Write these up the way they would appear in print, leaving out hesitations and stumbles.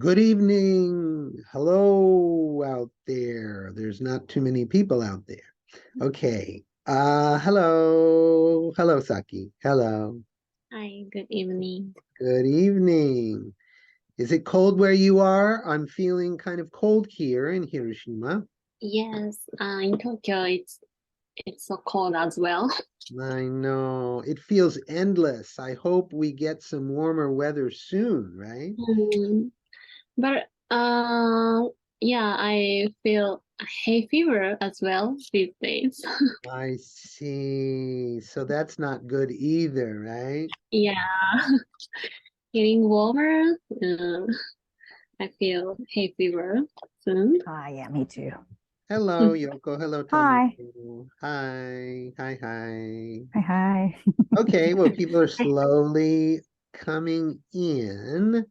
Good evening. Hello out there. There's not too many people out there. Okay. Hello. Hello, Saki. Hello. Hi, good evening. Good evening. Is it cold where you are? I'm feeling kind of cold here in Hiroshima. Yes, in Tokyo, it's so cold as well. I know. It feels endless. I hope we get some warmer weather soon, right? Mm, but yeah, I feel hay fever as well these days. I see. So that's not good either, right? Yeah, getting warmer. I feel hay fever soon. Yeah, me too. Hello, Yoko. Hello, Hi. Tomoto. Hi. Hi, hi. Hi, hi. Okay, well, people are Hi. slowly coming in.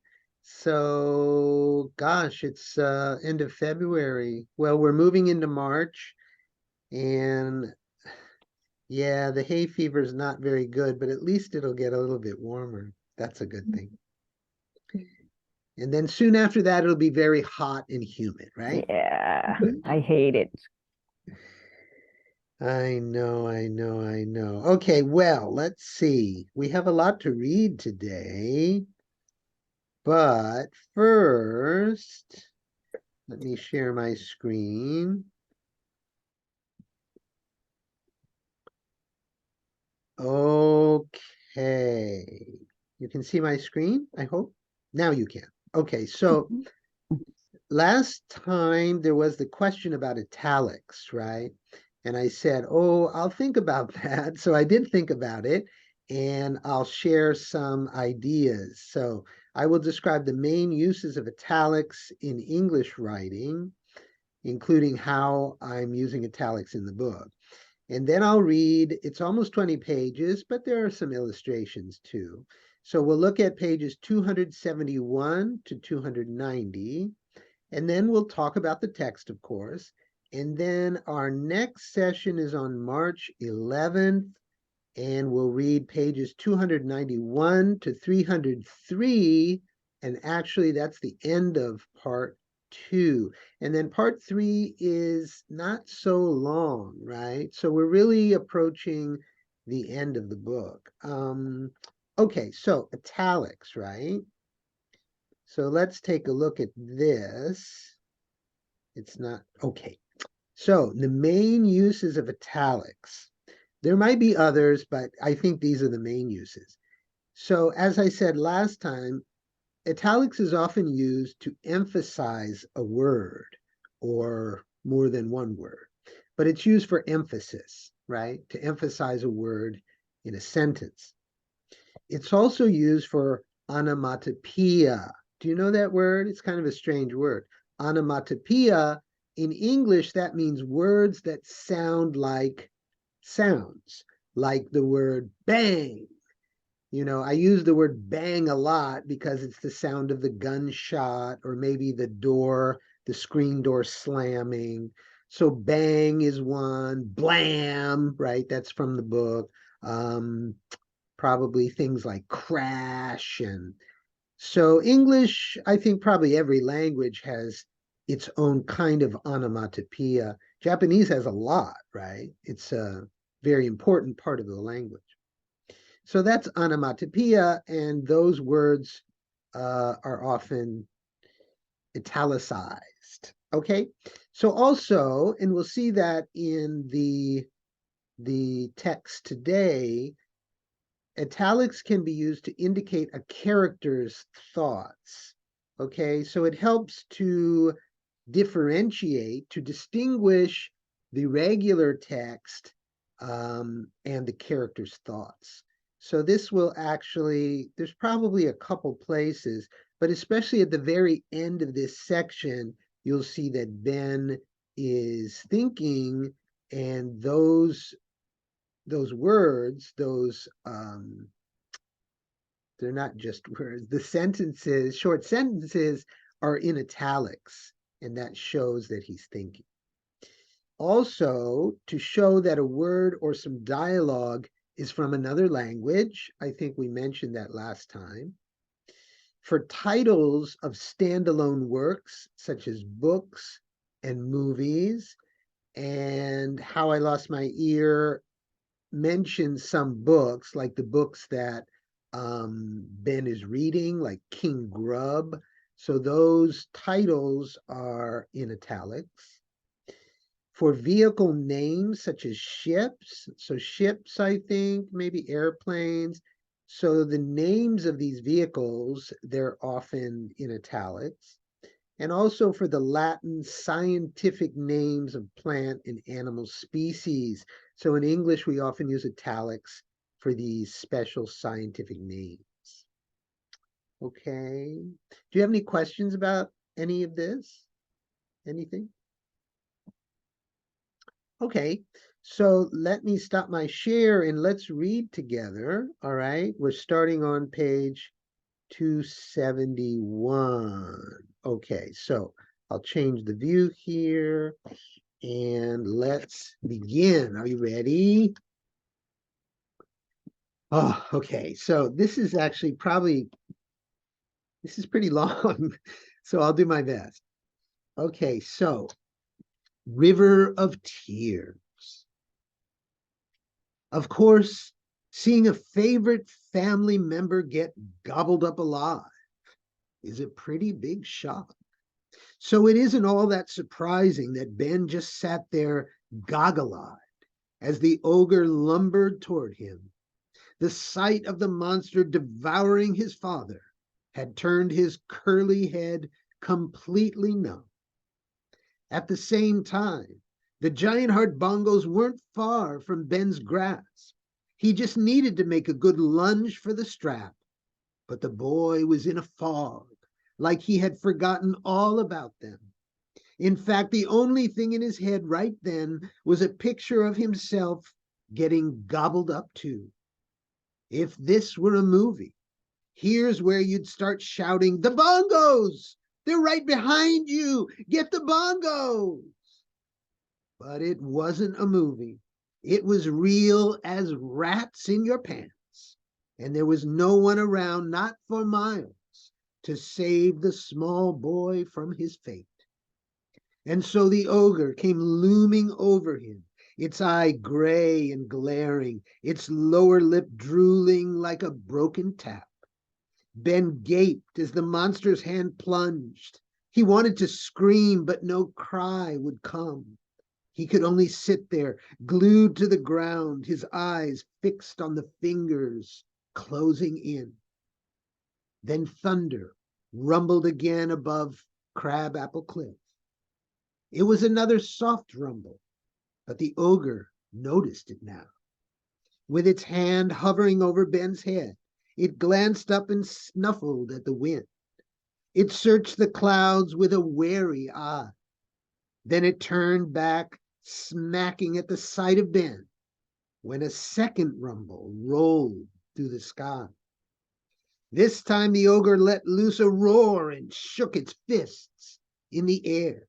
So, gosh, it's end of February. Well, we're moving into March, and yeah, the hay fever is not very good, but at least it'll get a little bit warmer. That's a good thing. And then soon after that, it'll be very hot and humid, right? Yeah, Mhm. I hate it. I know, I know, I know. Okay, well, let's see. We have a lot to read today, but first, let me share my screen. Okay. You can see my screen, I hope. Now you can. Okay, so Mhm. last time there was the question about italics, right? And I said, oh, I'll think about that. So I did think about it and I'll share some ideas. So I will describe the main uses of italics in English writing, including how I'm using italics in the book. And then I'll read, it's almost 20 pages, but there are some illustrations too. So we'll look at pages 271 to 290. And then we'll talk about the text, of course. And then our next session is on March 11th, and we'll read pages 291 to 303. And actually, that's the end of part 2. And then part 3 is not so long, right? So we're really approaching the end of the book. Okay, so italics, right? So let's take a look at this. It's not, okay. So the main uses of italics. There might be others, but I think these are the main uses. So as I said last time, italics is often used to emphasize a word or more than one word, but it's used for emphasis, right? To emphasize a word in a sentence. It's also used for onomatopoeia. Do you know that word? It's kind of a strange word. Onomatopoeia, in English, that means words that sound like sounds, like the word bang. You know, I use the word bang a lot because it's the sound of the gunshot or maybe the door, the screen door slamming. So bang is one, blam, right? That's from the book. Um, Probably things like crash. And so English, I think probably every language has its own kind of onomatopoeia. Japanese has a lot, right? It's a very important part of the language. So that's onomatopoeia, and those words are often italicized. Okay, so also, and we'll see that in the text today, italics can be used to indicate a character's thoughts. Okay, so it helps to differentiate, to distinguish the regular text and the character's thoughts. So this will actually, there's probably a couple places, but especially at the very end of this section, you'll see that Ben is thinking, and those words, they're not just words. The sentences, short sentences, are in italics, and that shows that he's thinking. Also, to show that a word or some dialogue is from another language, I think we mentioned that last time. For titles of standalone works, such as books and movies, and How I Lost My Ear mentions some books, like the books that Ben is reading, like King Grub. So those titles are in italics. For vehicle names such as ships, so ships, I think, maybe airplanes. So the names of these vehicles, they're often in italics. And also for the Latin scientific names of plant and animal species. So in English, we often use italics for these special scientific names. Okay. Do you have any questions about any of this? Anything? Okay, so let me stop my share and let's read together. All right, we're starting on page 271. Okay, so I'll change the view here and let's begin. Are you ready? Oh, okay, so this is actually this is pretty long, so I'll do my best. Okay, so River of Tears. Of course, seeing a favorite family member get gobbled up alive is a pretty big shock. So it isn't all that surprising that Ben just sat there goggle-eyed as the ogre lumbered toward him. The sight of the monster devouring his father had turned his curly head completely numb. At the same time, the giant heart bongos weren't far from Ben's grasp. He just needed to make a good lunge for the strap. But the boy was in a fog, like he had forgotten all about them. In fact, the only thing in his head right then was a picture of himself getting gobbled up too. If this were a movie, here's where you'd start shouting, "The bongos! They're right behind you! Get the bongos!" But it wasn't a movie. It was real as rats in your pants. And there was no one around, not for miles, to save the small boy from his fate. And so the ogre came looming over him, its eye gray and glaring, its lower lip drooling like a broken tap. Ben gaped as the monster's hand plunged. He wanted to scream, but no cry would come. He could only sit there, glued to the ground, his eyes fixed on the fingers closing in. Then thunder rumbled again above Crabapple Cliff. It was another soft rumble, but the ogre noticed it now. With its hand hovering over Ben's head, it glanced up and snuffled at the wind. It searched the clouds with a wary eye. Then it turned back, smacking at the sight of Ben, when a second rumble rolled through the sky. This time the ogre let loose a roar and shook its fists in the air.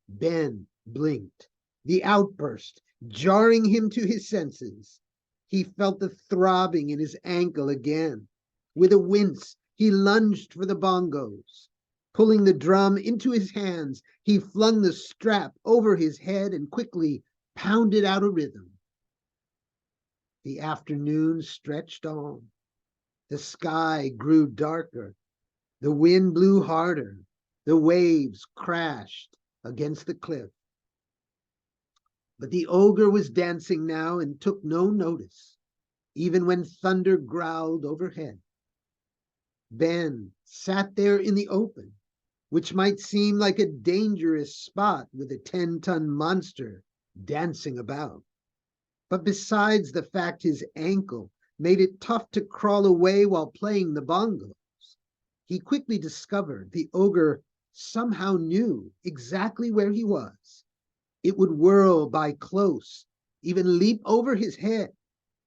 Ben blinked, the outburst jarring him to his senses. He felt the throbbing in his ankle again. With a wince, he lunged for the bongos. Pulling the drum into his hands, he flung the strap over his head and quickly pounded out a rhythm. The afternoon stretched on. The sky grew darker. The wind blew harder. The waves crashed against the cliff. But the ogre was dancing now and took no notice, even when thunder growled overhead. Ben sat there in the open, which might seem like a dangerous spot with a 10-ton monster dancing about. But besides the fact his ankle made it tough to crawl away while playing the bongos, he quickly discovered the ogre somehow knew exactly where he was. It would whirl by close, even leap over his head,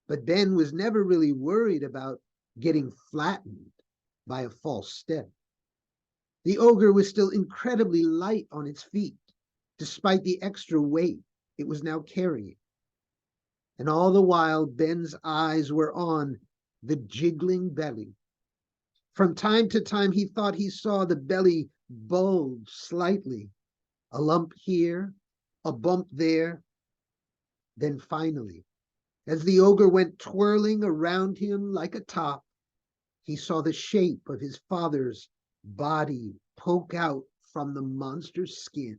but Ben was never really worried about getting flattened by a false step. The ogre was still incredibly light on its feet, despite the extra weight it was now carrying. And all the while, Ben's eyes were on the jiggling belly. From time to time, he thought he saw the belly bulge slightly, a lump here, a bump there. Then finally, as the ogre went twirling around him like a top, he saw the shape of his father's body poke out from the monster's skin.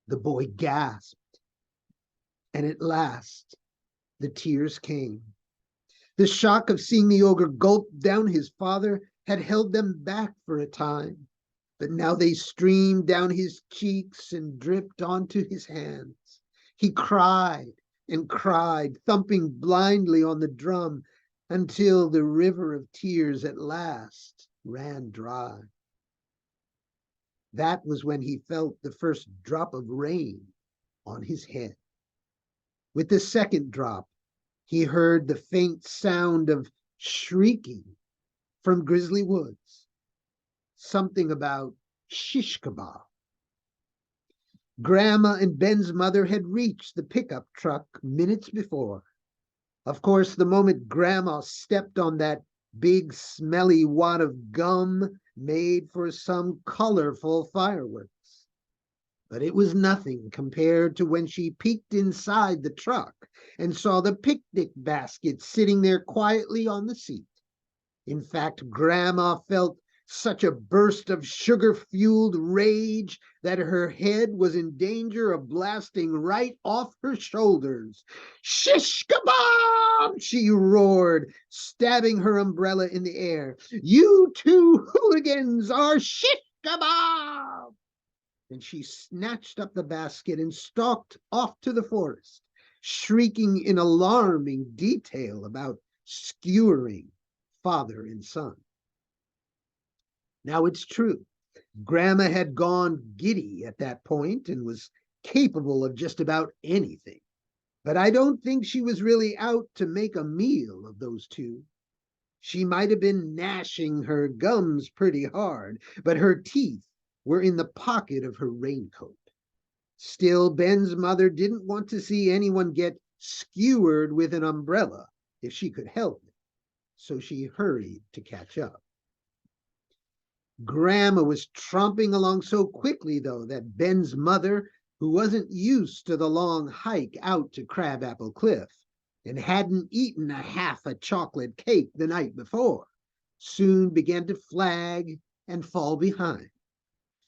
The boy gasped, and at last the tears came. The shock of seeing the ogre gulp down his father had held them back for a time, but now they streamed down his cheeks and dripped onto his hands. He cried and cried, thumping blindly on the drum until the river of tears at last ran dry. That was when he felt the first drop of rain on his head. With the second drop, he heard the faint sound of shrieking from Grizzly Woods. Something about shish kebab. Grandma and Ben's mother had reached the pickup truck minutes before. Of course, the moment Grandma stepped on that big smelly wad of gum made for some colorful fireworks. But it was nothing compared to when she peeked inside the truck and saw the picnic basket sitting there quietly on the seat. In fact, Grandma felt such a burst of sugar-fueled rage that her head was in danger of blasting right off her shoulders. Shish kebab! She roared, stabbing her umbrella in the air. You two hooligans are shish kebab! And she snatched up the basket and stalked off to the forest, shrieking in alarming detail about skewering father and son. Now it's true, Grandma had gone giddy at that point and was capable of just about anything. But I don't think she was really out to make a meal of those two. She might have been gnashing her gums pretty hard, but her teeth were in the pocket of her raincoat. Still, Ben's mother didn't want to see anyone get skewered with an umbrella if she could help it, so she hurried to catch up. Grandma was tromping along so quickly, though, that Ben's mother, who wasn't used to the long hike out to Crabapple Cliff and hadn't eaten a half a chocolate cake the night before, soon began to flag and fall behind.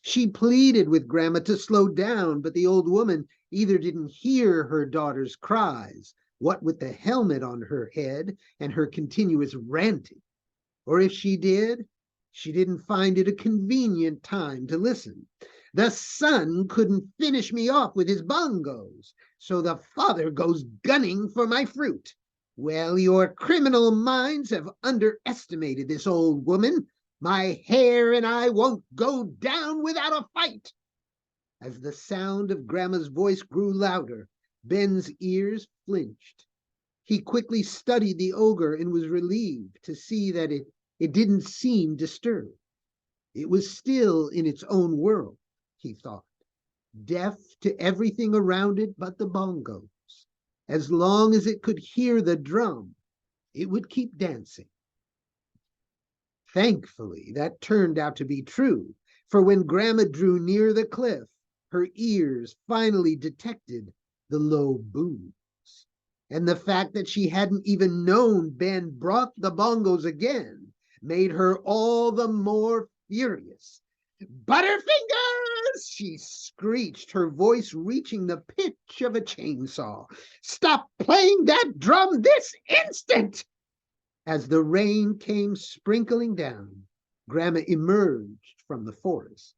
She pleaded with Grandma to slow down, but the old woman either didn't hear her daughter's cries, what with the helmet on her head and her continuous ranting, or if she did, she didn't find it a convenient time to listen. The son couldn't finish me off with his bongos, so the father goes gunning for my fruit. Well, your criminal minds have underestimated this old woman. My hair and I won't go down without a fight. As the sound of Grandma's voice grew louder, Ben's ears flinched. He quickly studied the ogre and was relieved to see that it didn't seem disturbed. It was still in its own world, he thought, deaf to everything around it but the bongos. As long as it could hear the drum, it would keep dancing. Thankfully, that turned out to be true, for when Grandma drew near the cliff, her ears finally detected the low booms. And the fact that she hadn't even known Ben brought the bongos again made her all the more furious. Butterfingers! She screeched, her voice reaching the pitch of a chainsaw. Stop playing that drum this instant! As the rain came sprinkling down, Grandma emerged from the forest.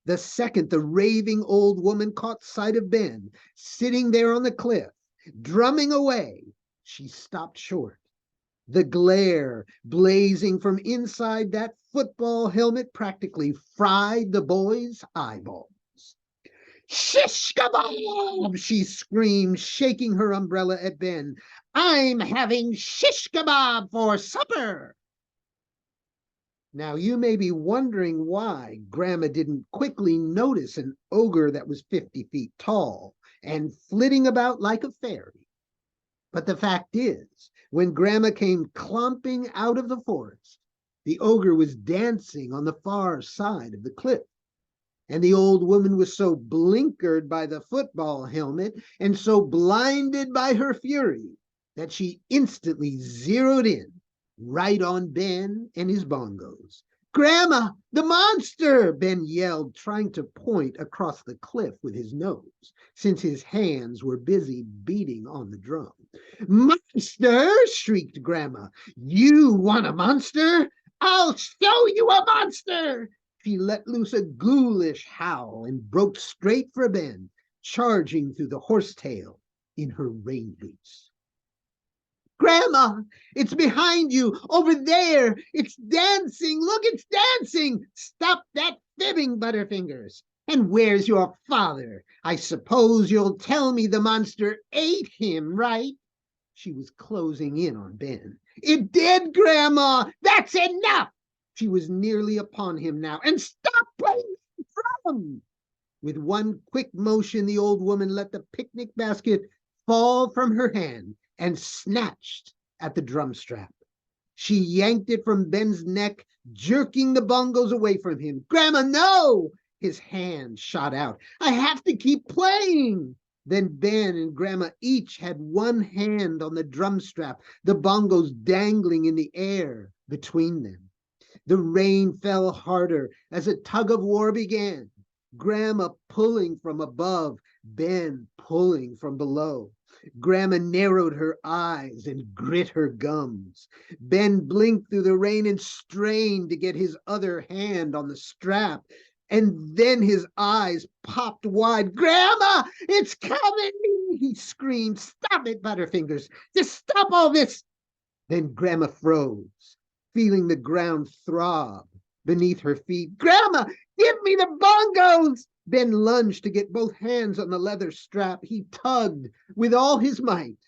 The second the raving old woman caught sight of Ben, sitting there on the cliff, drumming away, she stopped short. The glare blazing from inside that football helmet practically fried the boy's eyeballs. Shish kebab! She screamed, shaking her umbrella at Ben. I'm having shish kebab for supper. Now you may be wondering why Grandma didn't quickly notice an ogre that was 50 feet tall and flitting about like a fairy. But the fact is, when Grandma came clumping out of the forest, The ogre was dancing on the far side of the cliff. And the old woman was so blinkered by the football helmet and so blinded by her fury that she instantly zeroed in right on Ben and his bongos. Grandma, the monster! Ben yelled, trying to point across the cliff with his nose, since his hands were busy beating on the drum. Monster! Shrieked Grandma. You want a monster? I'll show you a monster! She let loose a ghoulish howl and broke straight for Ben, charging through the horsetail in her rain boots. Grandma, it's behind you, over there. It's dancing. Look, it's dancing. Stop that fibbing, Butterfingers. And where's your father? I suppose you'll tell me the monster ate him, right? She was closing in on Ben. It did, Grandma. That's enough. She was nearly upon him now. And stop playing the drum. With one quick motion, the old woman let the picnic basket fall from her hand and snatched at the drum strap. She yanked it from Ben's neck, jerking the bongos away from him. Grandma, no! His hand shot out. I have to keep playing. Then Ben and Grandma each had one hand on the drum strap, the bongos dangling in the air between them. The rain fell harder as a tug of war began. Grandma pulling from above, Ben pulling from below. Grandma narrowed her eyes and grit her gums. Ben blinked through the rain and strained to get his other hand on the strap. And then his eyes popped wide. Grandma, it's coming, he screamed. Stop it, Butterfingers. Just stop all this. Then Grandma froze, feeling the ground throb beneath her feet. Grandma, give me the bongos. Ben lunged to get both hands on the leather strap. He tugged with all his might.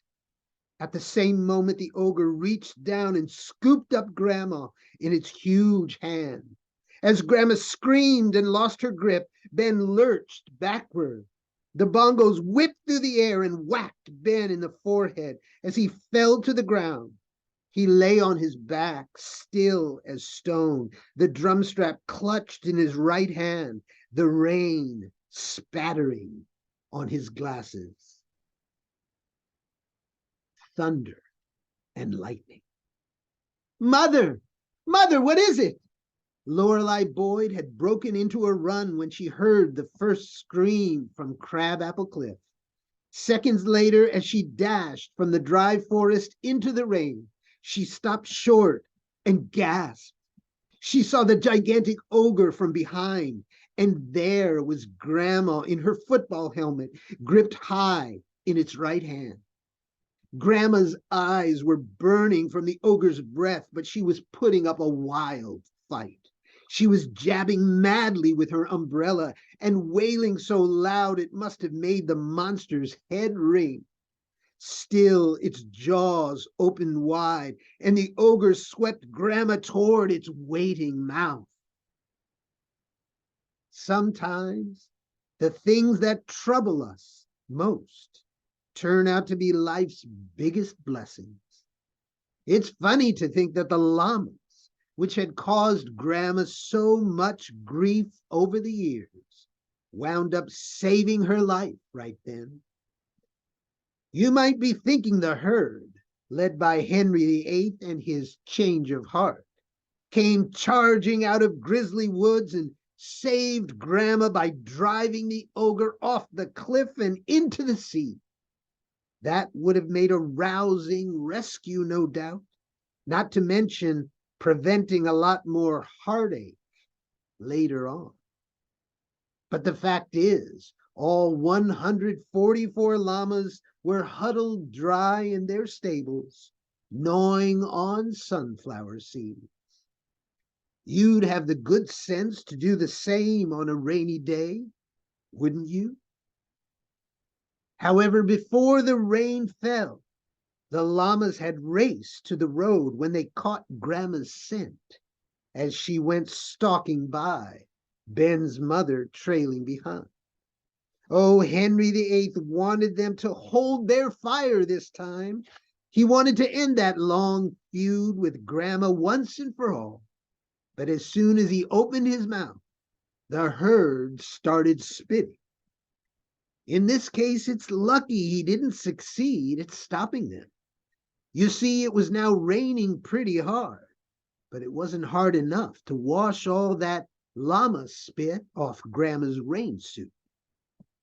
At the same moment, the ogre reached down and scooped up Grandma in its huge hand. As Grandma screamed and lost her grip, Ben lurched backward. The bongos whipped through the air and whacked Ben in the forehead as he fell to the ground. He lay on his back, still as stone, the drum strap clutched in his right hand, the rain spattering on his glasses. Thunder and lightning. Mother! Mother, what is it? Lorelei Boyd had broken into a run when she heard the first scream from Crabapple Cliff. Seconds later, as she dashed from the dry forest into the rain, she stopped short and gasped. She saw the gigantic ogre from behind, and there was Grandma in her football helmet, gripped high in its right hand. Grandma's eyes were burning from the ogre's breath, but she was putting up a wild fight. She was jabbing madly with her umbrella and wailing so loud it must have made the monster's head ring. Still, its jaws opened wide, and the ogre swept Grandma toward its waiting mouth. Sometimes the things that trouble us most turn out to be life's biggest blessings. It's funny to think that the llamas, which had caused Grandma so much grief over the years, wound up saving her life right then. You might be thinking the herd, led by Henry VIII and his change of heart, came charging out of Grizzly Woods and saved Grandma by driving the ogre off the cliff and into the sea. That would have made a rousing rescue, no doubt, not to mention preventing a lot more heartache later on. But the fact is, all 144 llamas were huddled dry in their stables, gnawing on sunflower seeds. You'd have the good sense to do the same on a rainy day, wouldn't you? However, before the rain fell, the llamas had raced to the road when they caught Grandma's scent as she went stalking by, Ben's mother trailing behind. Oh, Henry VIII wanted them to hold their fire this time. He wanted to end that long feud with Grandma once and for all. But as soon as he opened his mouth, the herd started spitting. In this case, it's lucky he didn't succeed at stopping them. You see, it was now raining pretty hard, but it wasn't hard enough to wash all that llama spit off Grandma's rain suit.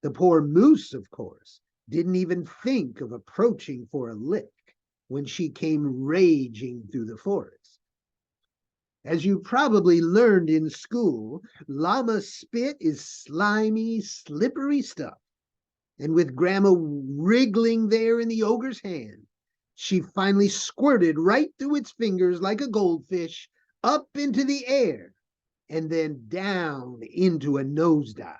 The poor moose, of course, didn't even think of approaching for a lick when she came raging through the forest. As you probably learned in school, llama spit is slimy, slippery stuff. And with Grandma wriggling there in the ogre's hand, she finally squirted right through its fingers like a goldfish, up into the air, and then down into a nosedive.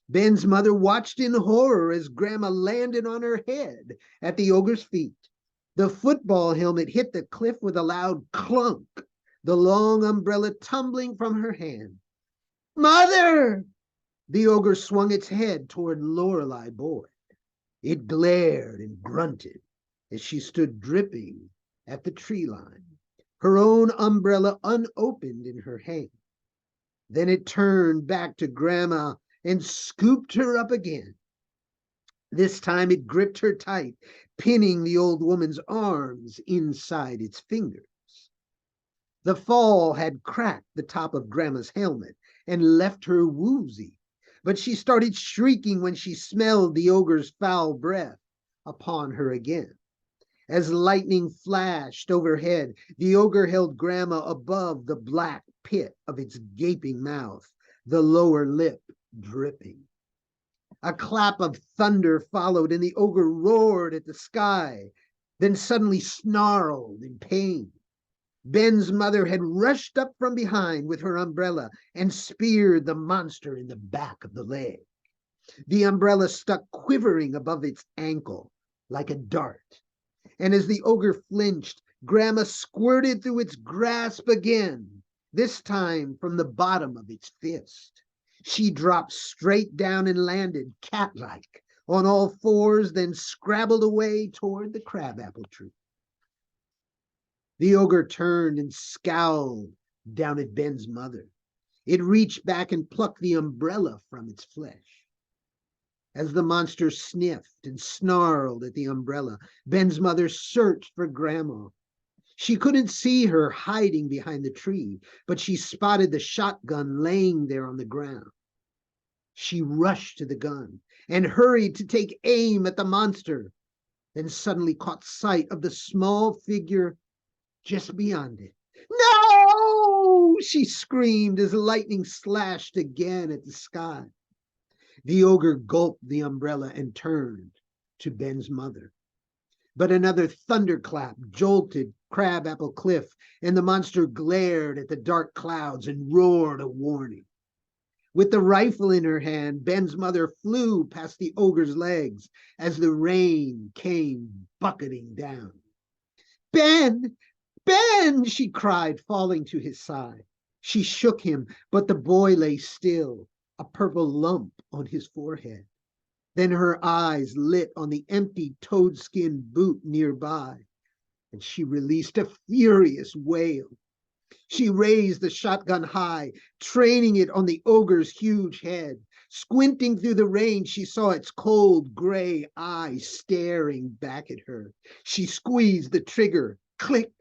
Ben's mother watched in horror as Grandma landed on her head at the ogre's feet. The football helmet hit the cliff with a loud clunk, the long umbrella tumbling from her hand. "Mother!" The ogre swung its head toward Lorelei Boyd. It glared and grunted as she stood dripping at the tree line, her own umbrella unopened in her hand. Then it turned back to Grandma and scooped her up again. This time it gripped her tight, pinning the old woman's arms inside its fingers. The fall had cracked the top of Grandma's helmet and left her woozy, but she started shrieking when she smelled the ogre's foul breath upon her again. As lightning flashed overhead, the ogre held Grandma above the black pit of its gaping mouth, the lower lip dripping. A clap of thunder followed, and the ogre roared at the sky, then suddenly snarled in pain. Ben's mother had rushed up from behind with her umbrella and speared the monster in the back of the leg. The umbrella stuck quivering above its ankle like a dart. And as the ogre flinched, Grandma squirted through its grasp again, this time from the bottom of its fist. She dropped straight down and landed, cat-like, on all fours, then scrabbled away toward the crabapple tree. The ogre turned and scowled down at Ben's mother. It reached back and plucked the umbrella from its flesh. As the monster sniffed and snarled at the umbrella, Ben's mother searched for Grandma. She couldn't see her hiding behind the tree, but she spotted the shotgun laying there on the ground. She rushed to the gun and hurried to take aim at the monster, then suddenly caught sight of the small figure just beyond it. "No!" she screamed as lightning slashed again at the sky. The ogre gulped the umbrella and turned to Ben's mother. But another thunderclap jolted Crabapple Cliff, and the monster glared at the dark clouds and roared a warning. With the rifle in her hand, Ben's mother flew past the ogre's legs as the rain came bucketing down. "Ben! Ben!" she cried, falling to his side. She shook him, but the boy lay still, a purple lump on his forehead. Then her eyes lit on the empty toadskin boot nearby, and she released a furious wail. She raised the shotgun high, training it on the ogre's huge head. Squinting through the rain, she saw its cold gray eye staring back at her. She squeezed the trigger. Click.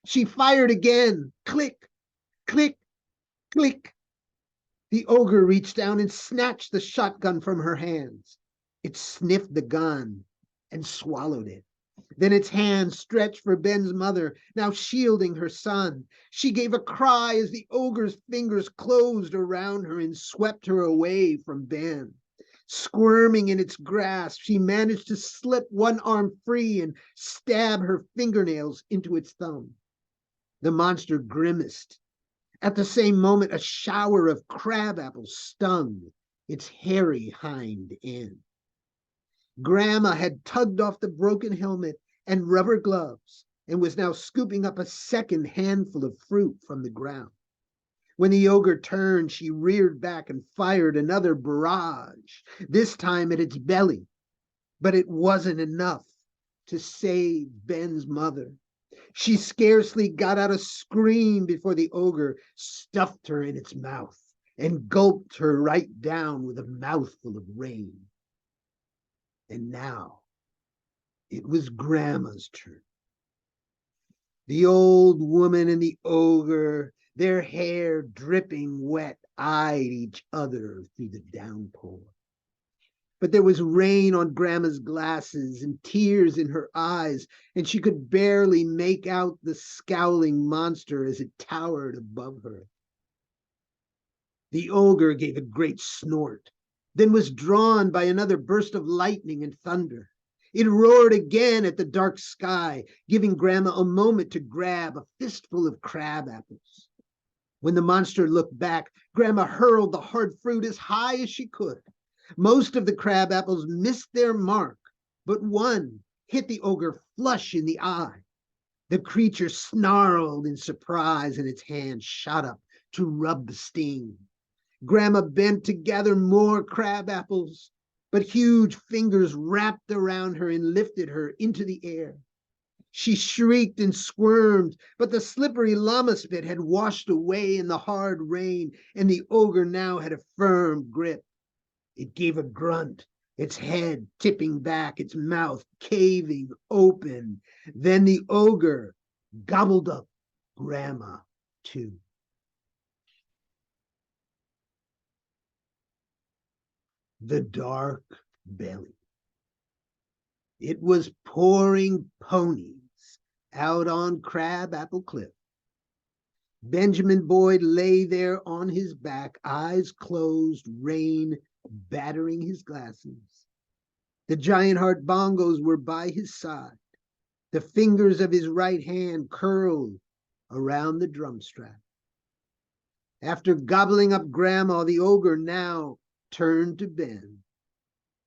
She fired again. Click, click, click. The ogre reached down and snatched the shotgun from her hands. It sniffed the gun and swallowed it. Then its hand stretched for Ben's mother, now shielding her son. She gave a cry as the ogre's fingers closed around her and swept her away from Ben. Squirming in its grasp, she managed to slip one arm free and stab her fingernails into its thumb. The monster grimaced. At the same moment, a shower of crabapples stung its hairy hind end. Grandma had tugged off the broken helmet and rubber gloves and was now scooping up a second handful of fruit from the ground. When the ogre turned, she reared back and fired another barrage, this time at its belly. But it wasn't enough to save Ben's mother. She scarcely got out a scream before the ogre stuffed her in its mouth and gulped her right down with a mouthful of rain. And now it was Grandma's turn. The old woman and the ogre, their hair dripping wet, eyed each other through the downpour. But there was rain on Grandma's glasses and tears in her eyes, and she could barely make out the scowling monster as it towered above her. The ogre gave a great snort, then was drawn by another burst of lightning and thunder. It roared again at the dark sky, giving Grandma a moment to grab a fistful of crab apples. When the monster looked back, Grandma hurled the hard fruit as high as she could. Most of the crab apples missed their mark, but one hit the ogre flush in the eye. The creature snarled in surprise and its hand shot up to rub the sting. Grandma bent to gather more crab apples, but huge fingers wrapped around her and lifted her into the air. She shrieked and squirmed, but the slippery llama spit had washed away in the hard rain, and the ogre now had a firm grip. It gave a grunt, its head tipping back, its mouth caving open. Then the ogre gobbled up Grandma too. The dark belly. It was pouring ponies out on Crab Apple Cliff. Benjamin Boyd lay there on his back, eyes closed, rain battering his glasses. The giant heart bongos were by his side. The fingers of his right hand curled around the drum strap. After gobbling up Grandma, the ogre now turned to Ben.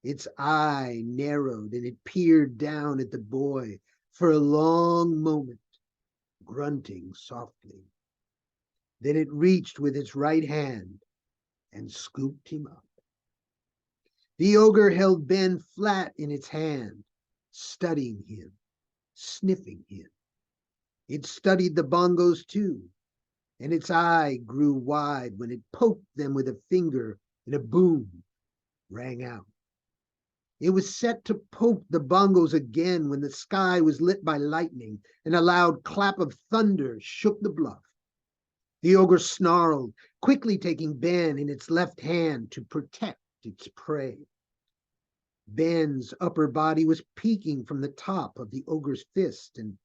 Its eye narrowed and it peered down at the boy for a long moment, grunting softly. Then it reached with its right hand and scooped him up. The ogre held Ben flat in its hand, studying him, sniffing him. It studied the bongos too, and its eye grew wide when it poked them with a finger and a boom rang out. It was set to poke the bongos again when the sky was lit by lightning and a loud clap of thunder shook the bluff. The ogre snarled, quickly taking Ben in its left hand to protect its prey. Ben's upper body was peeking from the top of the ogre's fist and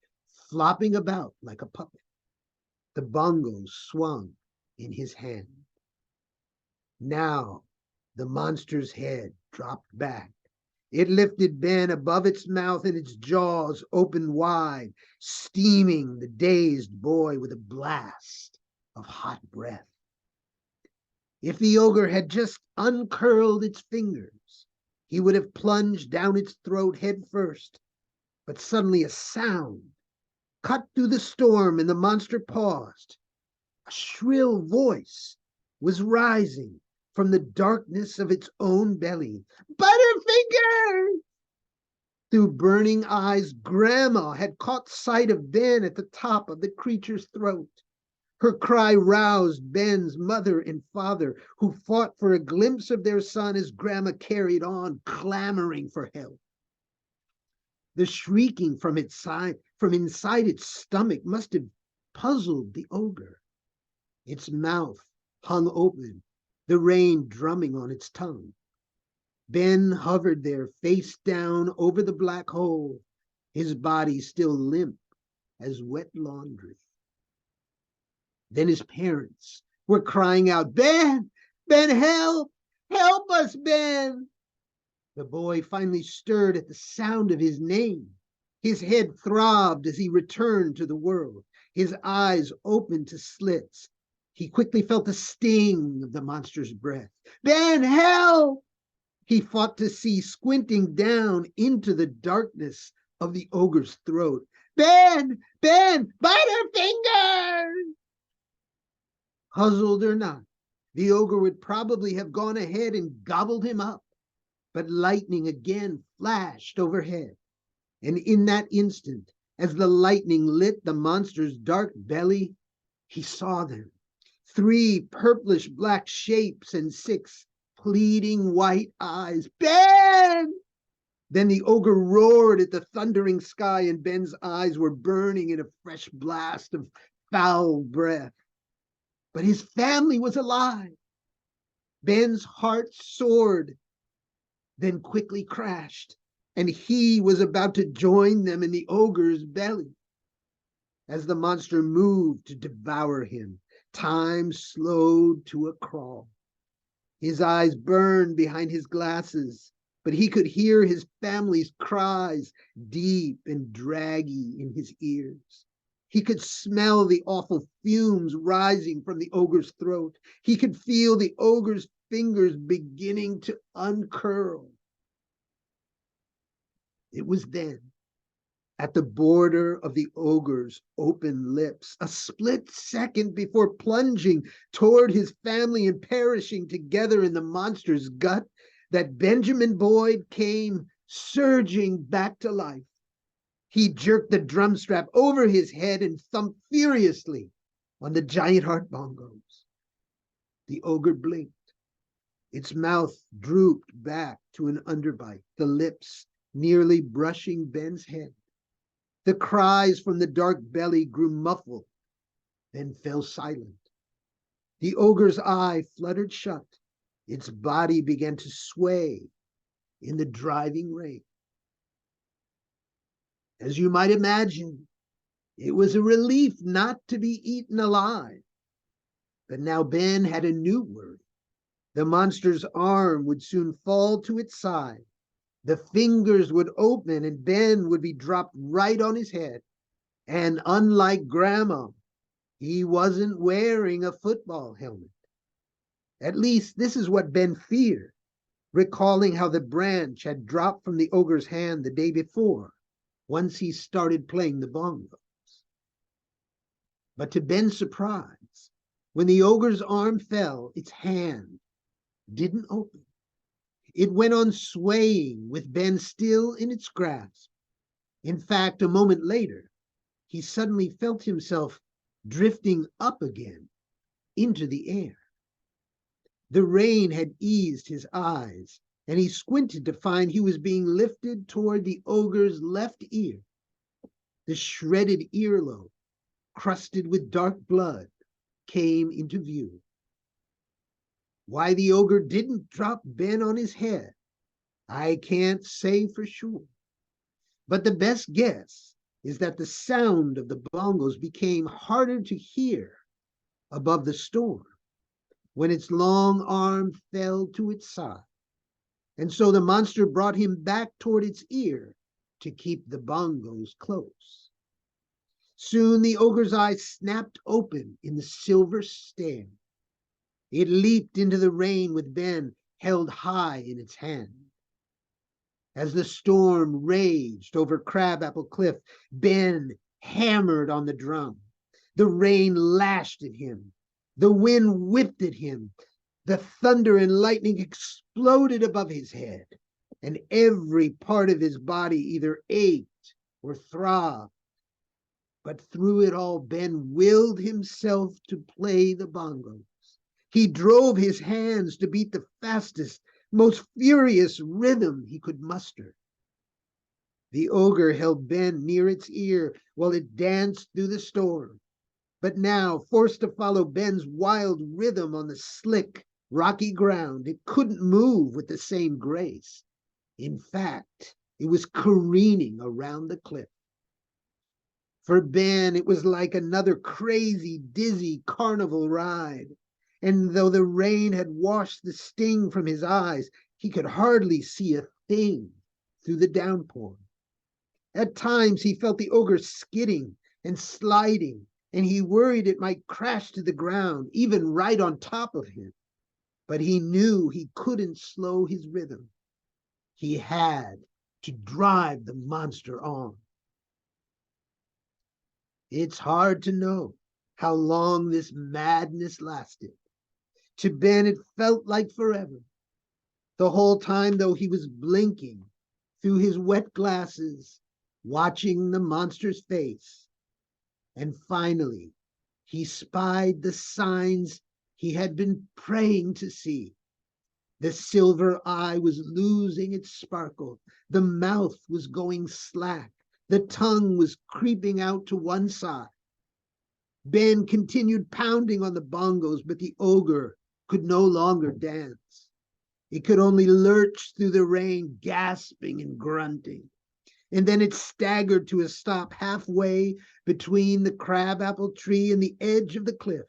flopping about like a puppet. The bongos swung in his hand. Now the monster's head dropped back. It lifted Ben above its mouth and its jaws opened wide, steaming the dazed boy with a blast of hot breath. If the ogre had just uncurled its fingers, he would have plunged down its throat head first. But suddenly a sound cut through the storm and the monster paused. A shrill voice was rising from the darkness of its own belly. Butterfinger! Through burning eyes, Grandma had caught sight of Ben at the top of the creature's throat. Her cry roused Ben's mother and father, who fought for a glimpse of their son as Grandma carried on, clamoring for help. The shrieking from inside its stomach must have puzzled the ogre. Its mouth hung open, the rain drumming on its tongue. Ben hovered there, face down over the black hole, his body still limp as wet laundry. Then his parents were crying out, Ben! Ben, help! Help us, Ben! The boy finally stirred at the sound of his name. His head throbbed as he returned to the world. His eyes opened to slits. He quickly felt the sting of the monster's breath. Ben, help! He fought to see, squinting down into the darkness of the ogre's throat. Ben! Ben! Butterfinger! Puzzled or not, the ogre would probably have gone ahead and gobbled him up. But lightning again flashed overhead. And in that instant, As the lightning lit the monster's dark belly, he saw them. 3 purplish black shapes and 6 pleading white eyes. Ben! Then the ogre roared at the thundering sky, and Ben's eyes were burning in a fresh blast of foul breath. But his family was alive. Ben's heart soared, then quickly crashed, and he was about to join them in the ogre's belly. As the monster moved to devour him, time slowed to a crawl. His eyes burned behind his glasses, but he could hear his family's cries deep and draggy in his ears. He could smell the awful fumes rising from the ogre's throat. He could feel the ogre's fingers beginning to uncurl. It was then, at the border of the ogre's open lips, a split second before plunging toward his family and perishing together in the monster's gut, that Benjamin Boyd came surging back to life. He jerked the drum strap over his head and thumped furiously on the giant heart bongos. The ogre blinked. Its mouth drooped back to an underbite, the lips nearly brushing Ben's head. The cries from the dark belly grew muffled, then fell silent. The ogre's eye fluttered shut. Its body began to sway in the driving rain. As you might imagine, it was a relief not to be eaten alive. But now Ben had a new worry. The monster's arm would soon fall to its side. The fingers would open and Ben would be dropped right on his head. And unlike Grandma, he wasn't wearing a football helmet. At least this is what Ben feared, recalling how the branch had dropped from the ogre's hand the day before, once he started playing the bongos. But to Ben's surprise, when the ogre's arm fell, its hand didn't open. It went on swaying with Ben still in its grasp. In fact, a moment later, he suddenly felt himself drifting up again into the air. The rain had eased his eyes, and he squinted to find he was being lifted toward the ogre's left ear. The shredded earlobe, crusted with dark blood, came into view. Why the ogre didn't drop Ben on his head, I can't say for sure. But the best guess is that the sound of the bongos became harder to hear above the storm when its long arm fell to its side. And so the monster brought him back toward its ear to keep the bongos close. Soon the ogre's eyes snapped open in the silver stare. It leaped into the rain with Ben held high in its hand. As the storm raged over Crabapple Cliff, Ben hammered on the drum. The rain lashed at him. The wind whipped at him. The thunder and lightning exploded above his head, and every part of his body either ached or throbbed. But through it all, Ben willed himself to play the bongos. He drove his hands to beat the fastest, most furious rhythm he could muster. The ogre held Ben near its ear while it danced through the storm. But now, forced to follow Ben's wild rhythm on the slick, rocky ground, it couldn't move with the same grace. In fact, it was careening around the cliff. For Ben, it was like another crazy, dizzy carnival ride. And though the rain had washed the sting from his eyes, he could hardly see a thing through the downpour. At times he felt the ogre skidding and sliding, and he worried it might crash to the ground, even right on top of him. But he knew he couldn't slow his rhythm. He had to drive the monster on. It's hard to know how long this madness lasted. To Ben, it felt like forever. The whole time, though, he was blinking through his wet glasses, watching the monster's face. And finally, he spied the signs he had been praying to see. The silver eye was losing its sparkle. The mouth was going slack. The tongue was creeping out to one side. Ben continued pounding on the bongos, but the ogre could no longer dance. It could only lurch through the rain, gasping and grunting. And then it staggered to a stop halfway between the crabapple tree and the edge of the cliff.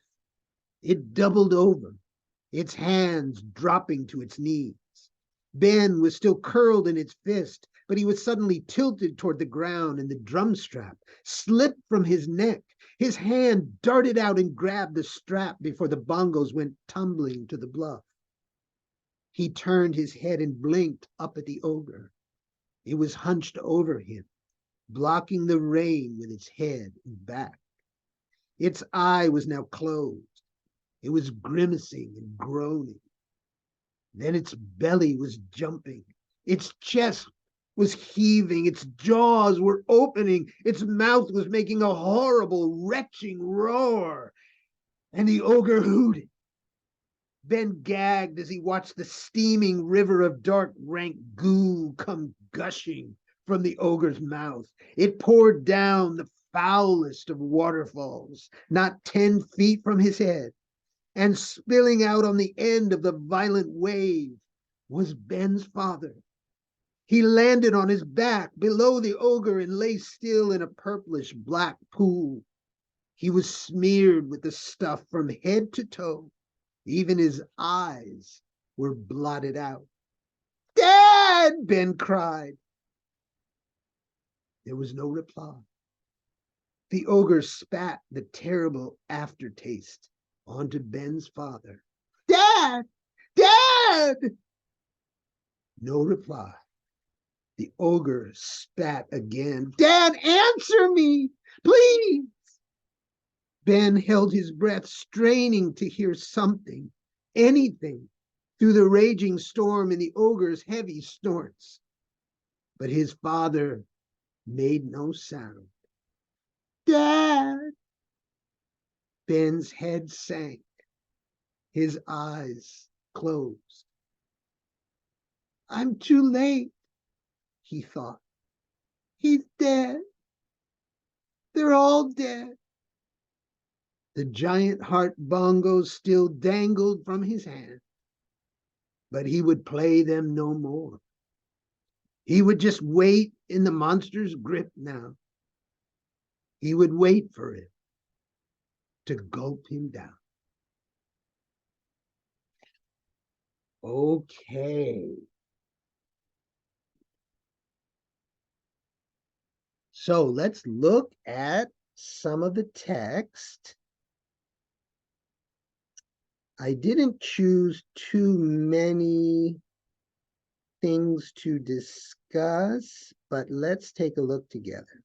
It doubled over, its hands dropping to its knees. Ben was still curled in its fist, but he was suddenly tilted toward the ground, and the drum strap slipped from his neck. His hand darted out and grabbed the strap before the bongos went tumbling to the bluff. He turned his head and blinked up at the ogre. It was hunched over him, blocking the rain with its head and back. Its eye was now closed. It was grimacing and groaning. Then its belly was jumping. Its chest was heaving. Its jaws were opening. Its mouth was making a horrible, retching roar. And the ogre hooted. Ben gagged as he watched the steaming river of dark, rank goo come gushing from the ogre's mouth. It poured down the foulest of waterfalls, not 10 feet from his head, and spilling out on the end of the violent wave was Ben's father. He landed on his back below the ogre and lay still in a purplish black pool. He was smeared with the stuff from head to toe. Even his eyes were blotted out. "Dad!" Ben cried. There was no reply. The ogre spat the terrible aftertaste onto Ben's father. "Dad! Dad!" No reply. The ogre spat again. "Dad, answer me, please!" Ben held his breath, straining to hear something, anything, through the raging storm and the ogre's heavy snorts. But his father made no sound. "Dad!" Ben's head sank. His eyes closed. "I'm too late," he thought. "He's dead. They're all dead." The giant heart bongos still dangled from his hand, but he would play them no more. He would just wait in the monster's grip now. He would wait for it to gulp him down. Okay. So let's look at some of the text. I didn't choose too many things to discuss, but let's take a look together.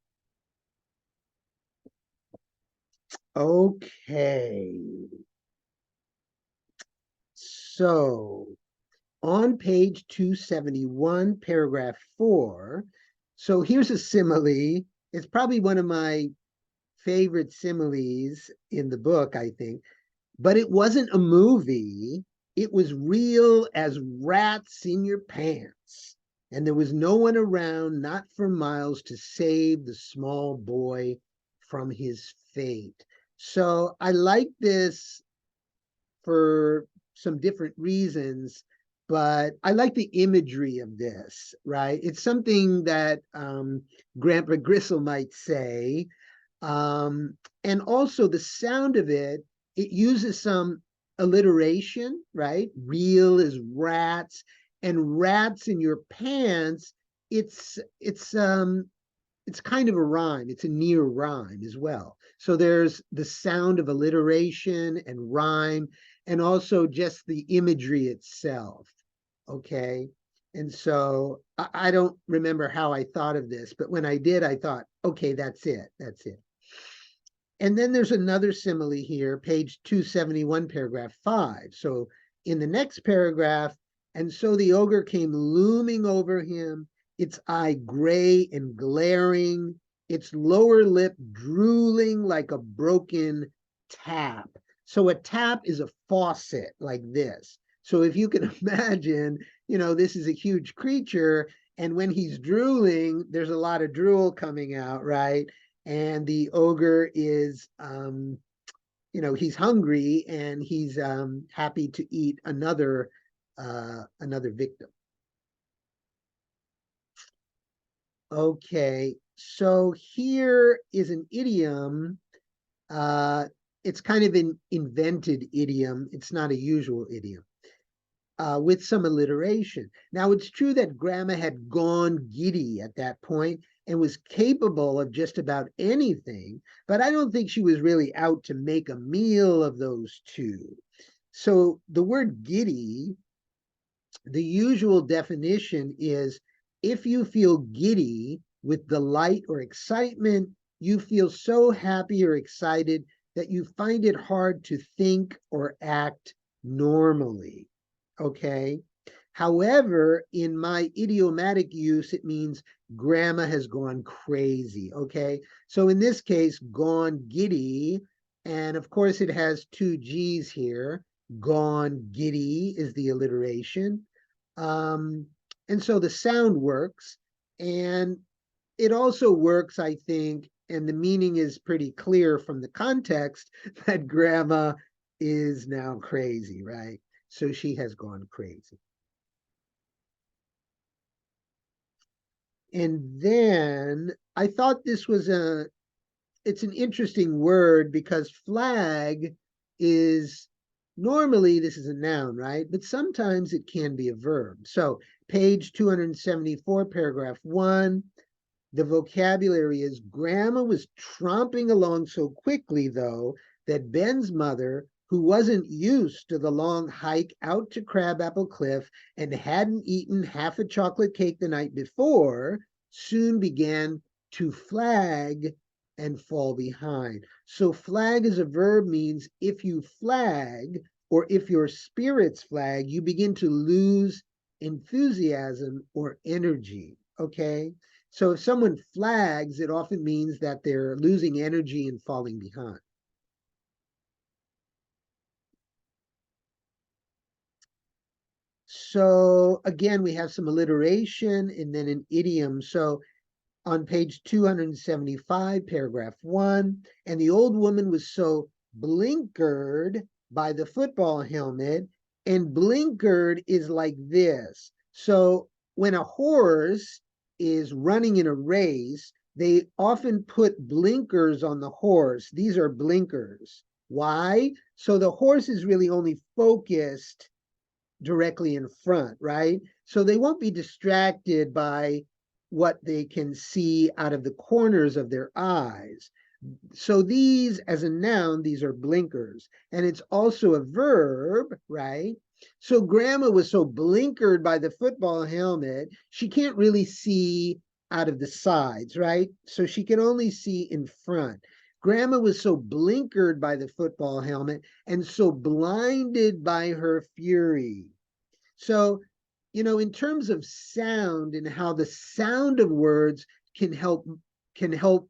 Okay. So on page 271, paragraph 4, so here's a simile. It's probably one of my favorite similes in the book, I think. But it wasn't a movie. It was real as rats in your pants. And there was no one around, not for miles, to save the small boy from his fate. So I like this for some different reasons, but I like the imagery of this, right? It's something that Grandpa Gristle might say. And also the sound of it, it uses some alliteration, right? Real is rats, and rats in your pants. It's kind of a rhyme. It's a near rhyme as well. So there's the sound of alliteration and rhyme, and also just the imagery itself. Okay. And so I don't remember how I thought of this, but when I did, I thought, okay, that's it. That's it. And then there's another simile here, page 271, paragraph 5. So in the next paragraph, and so the ogre came looming over him, its eye gray and glaring, its lower lip drooling like a broken tap. So a tap is a faucet like this. So if you can imagine, this is a huge creature, and when he's drooling, there's a lot of drool coming out, right? And the ogre is, he's hungry and he's happy to eat another victim. Okay, so here is an idiom. It's kind of an invented idiom. It's not a usual idiom. With some alliteration. Now, it's true that Grandma had gone giddy at that point and was capable of just about anything, but I don't think she was really out to make a meal of those two. So the word giddy, the usual definition is if you feel giddy with delight or excitement, you feel so happy or excited that you find it hard to think or act normally. Okay. However, in my idiomatic use, it means Grandma has gone crazy. Okay. So in this case, gone giddy. And of course, it has two G's here. Gone giddy is the alliteration. Um, and so the sound works. And it also works, I think, and the meaning is pretty clear from the context that Grandma is now crazy, right? So she has gone crazy. And then I thought this was it's an interesting word because flag is normally this is a noun, right? But sometimes it can be a verb. So page 274, paragraph 1, the vocabulary is Grandma was tromping along so quickly, though, that Ben's mother, who wasn't used to the long hike out to Crabapple Cliff and hadn't eaten half a chocolate cake the night before, soon began to flag and fall behind. So flag as a verb means if you flag or if your spirits flag, you begin to lose enthusiasm or energy, okay? So if someone flags, it often means that they're losing energy and falling behind. So again, we have some alliteration and then an idiom. So on page 275, paragraph 1, and the old woman was so blinkered by the football helmet, and blinkered is like this. So when a horse is running in a race, they often put blinkers on the horse. These are blinkers. Why? So the horse is really only focused directly in front, right? So they won't be distracted by what they can see out of the corners of their eyes. So these, as a noun, these are blinkers. And it's also a verb, right? So Grandma was so blinkered by the football helmet, she can't really see out of the sides, right? So she can only see in front. Grandma was so blinkered by the football helmet and so blinded by her fury. So, in terms of sound and how the sound of words can help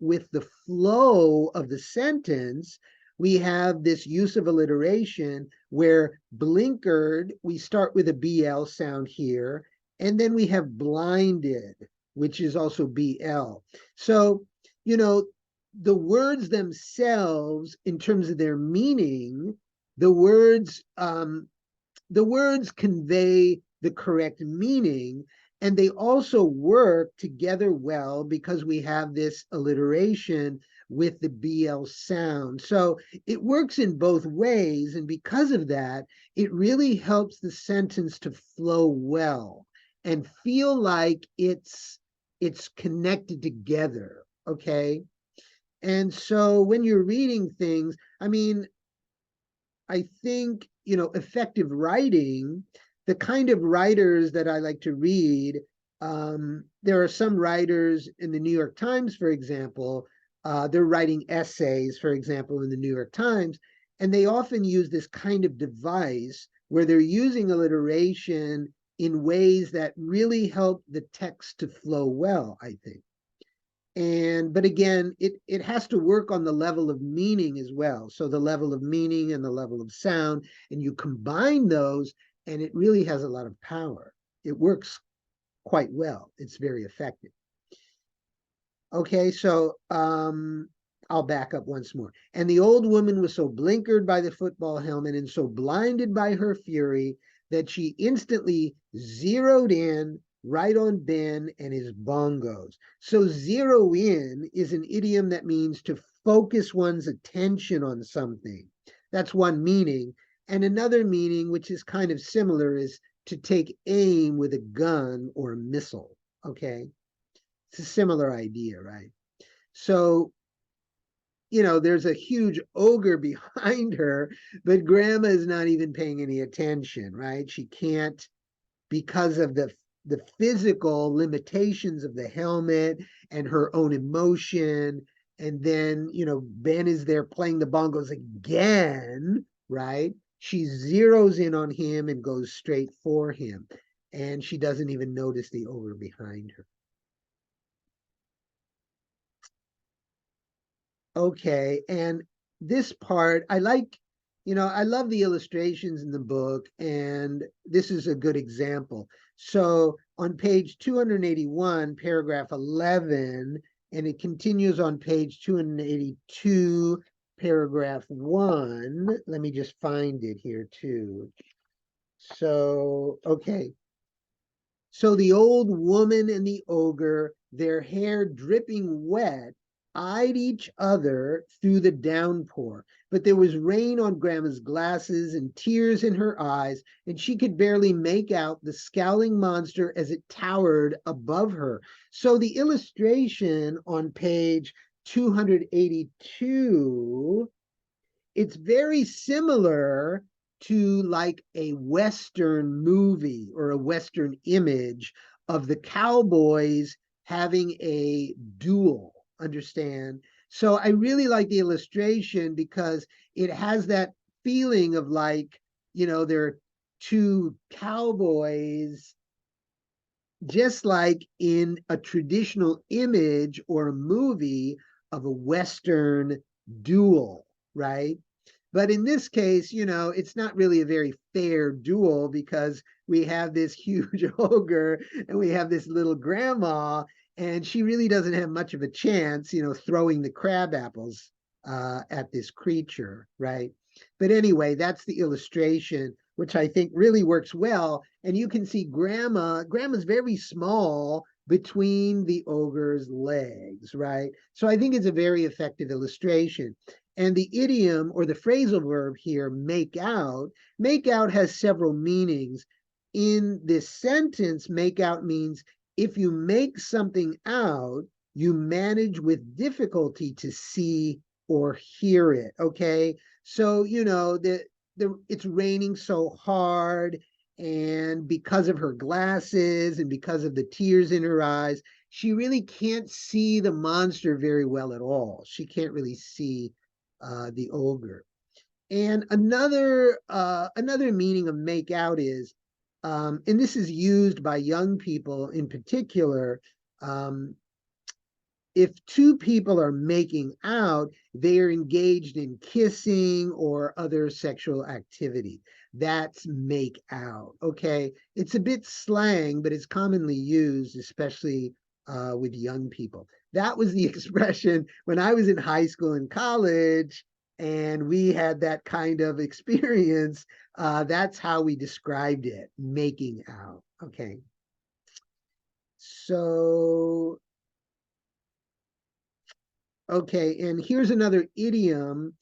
with the flow of the sentence, we have this use of alliteration where blinkered, we start with a BL sound here, and then we have blinded, which is also BL. So, the words themselves, in terms of their meaning, the words convey the correct meaning, and they also work together well because we have this alliteration with the BL sound. So it works in both ways, and because of that, it really helps the sentence to flow well and feel like it's connected together, okay? And so when you're reading things, I think, effective writing, the kind of writers that I like to read, there are some writers in the New York Times, for example, they're writing essays, for example, in the New York Times, and they often use this kind of device where they're using alliteration in ways that really help the text to flow well, I think. But again, it has to work on the level of meaning as well. So the level of meaning and the level of sound, and you combine those, and it really has a lot of power. It works quite well. It's very effective. Okay, so I'll back up once more. And the old woman was so blinkered by the football helmet and so blinded by her fury that she instantly zeroed in right on Ben and his bongos. So zero in is an idiom that means to focus one's attention on something. That's one meaning. And another meaning, which is kind of similar, is to take aim with a gun or a missile. Okay. It's a similar idea, right? So, there's a huge ogre behind her, but grandma is not even paying any attention, right? She can't, because of the physical limitations of the helmet and her own emotion. And then, Ben is there playing the bongos again, right? She zeroes in on him and goes straight for him. And she doesn't even notice the ogre behind her. Okay, and this part, I love the illustrations in the book, and this is a good example. So on page 281, paragraph 11, and it continues on page 282, paragraph 1. Let me just find it here too. So, okay. So the old woman and the ogre, their hair dripping wet, eyed each other through the downpour. But there was rain on Grandma's glasses and tears in her eyes, and she could barely make out the scowling monster as it towered above her. So the illustration on page 282, it's very similar to like a Western movie or a Western image of the cowboys having a duel, understand? So I really like the illustration because it has that feeling of like, there are two cowboys, just like in a traditional image or a movie of a Western duel, right? But in this case, it's not really a very fair duel because we have this huge ogre and we have this little grandma, and she really doesn't have much of a chance, throwing the crab apples at this creature, right? But anyway, that's the illustration, which I think really works well. And you can see grandma's very small between the ogre's legs, right? So I think it's a very effective illustration. And the idiom or the phrasal verb here, make out has several meanings. In this sentence, make out means if you make something out, you manage with difficulty to see or hear it. Okay. So, it's raining so hard, and because of her glasses and because of the tears in her eyes, she really can't see the monster very well at all. She can't really see the ogre. And another meaning of make out is, and this is used by young people in particular, um, if two people are making out, they are engaged in kissing or other sexual activity. That's make out. Okay. It's a bit slang, but it's commonly used, especially with young people. That was the expression when I was in high school and college, and we had that kind of experience. That's how we described it, making out. Okay. So okay, and here's another idiom,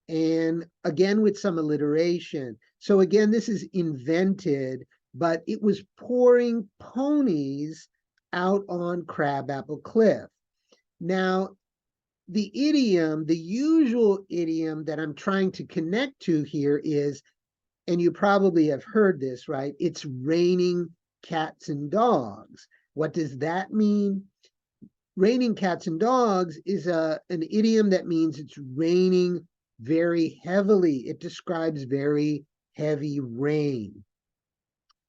and again with some alliteration. So again, this is invented, but it was pouring ponies out on Crabapple Cliff. Now, the usual idiom that I'm trying to connect to here is, and you probably have heard this, right? It's raining cats and dogs. What does that mean? Raining cats and dogs is an idiom that means it's raining very heavily. It describes very heavy rain.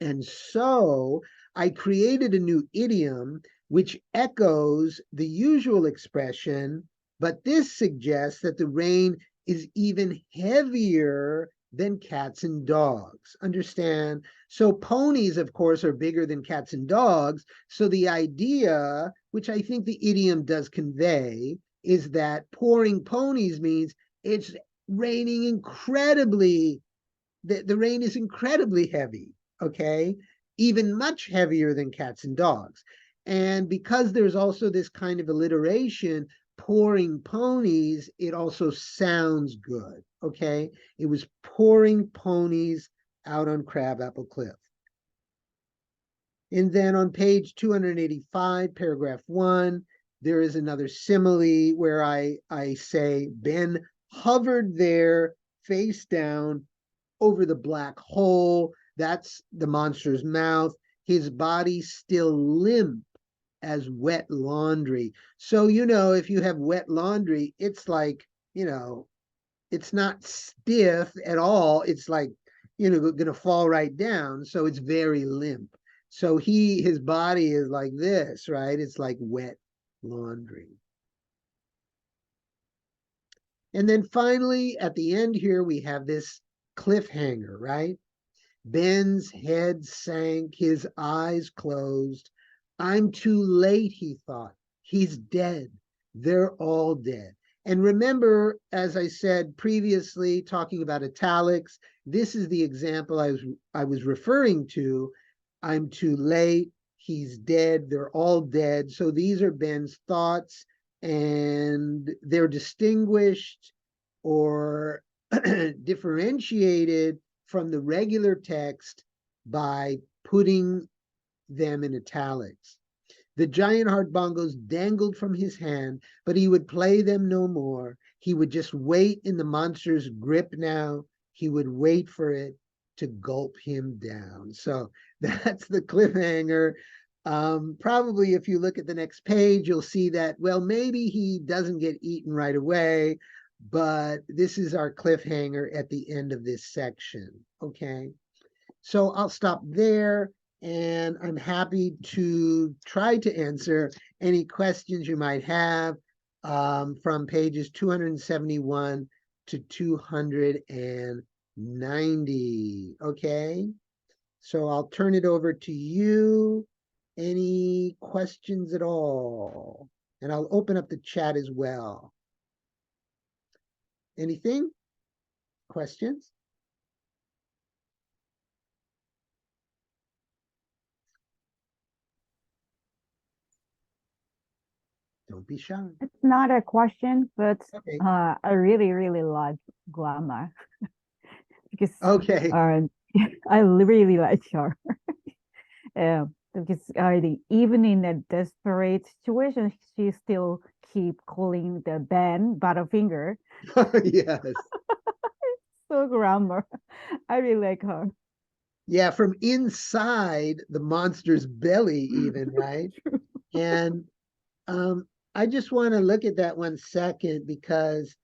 And so I created a new idiom which echoes the usual expression, but this suggests that the rain is even heavier than cats and dogs. Understand? So ponies, of course, are bigger than cats and dogs. So the idea, which I think the idiom does convey, is that pouring ponies means it's raining incredibly, the rain is incredibly heavy, okay? Even much heavier than cats and dogs. And because there's also this kind of alliteration, pouring ponies, it also sounds good, okay? It was pouring ponies out on Crabapple Cliff. And then on page 285, paragraph 1, there is another simile where I say, Ben hovered there face down over the black hole. That's the monster's mouth. His body still limp as wet laundry. So, if you have wet laundry, it's like, it's not stiff at all. It's like, going to fall right down. So it's very limp. So his body is like this, right? It's like wet laundry. And then finally, at the end here, we have this cliffhanger, right? Ben's head sank, his eyes closed. I'm too late, he thought. He's dead. They're all dead. And remember, as I said previously, talking about italics, this is the example I was referring to. I'm too late. He's dead. They're all dead. So these are Ben's thoughts, and they're distinguished or differentiated from the regular text by putting them in italics. The giant heart bongos dangled from his hand, but he would play them no more. He would just wait in the monster's grip now. He would wait for it to gulp him down. So that's the cliffhanger. Probably if you look at the next page, you'll see that, well, maybe he doesn't get eaten right away, but this is our cliffhanger at the end of this section, okay? So I'll stop there, and I'm happy to try to answer any questions you might have from pages 271 to 290, okay? So I'll turn it over to you. Any questions at all? And I'll open up the chat as well. Anything? Questions? Don't be shy. It's not a question, but Okay. I really, really like Glamour because Okay. I really like her. Because even in a desperate situation, she still keep calling the Ben Butterfinger. Yes. So Glamour. I really like her. Yeah, from inside the monster's belly, even, right? And I just want to look at that 1 second because,